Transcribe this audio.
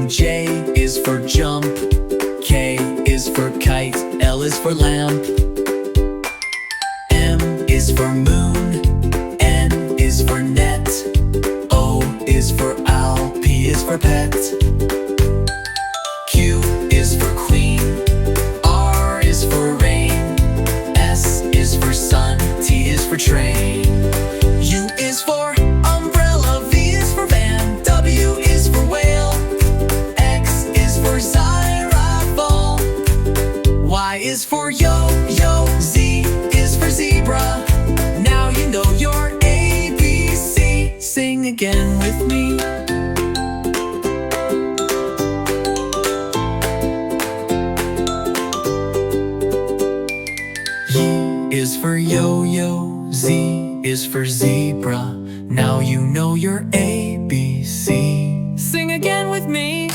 J is for jump, K is for kite, L is for lamp, M is for moon, N is for net, O is for owl, P is for pet, Q is for queen, R is for rain, S is for sun, T is for train, U is for umbrella, V is for van, W is for whale, X is for xylophone, Y is for yo-yo, Z is for zebra. Now you know your ABC. Sing again with me. Y is for yo-yo, Z is for zebra. Now you know your ABC. Sing again with me.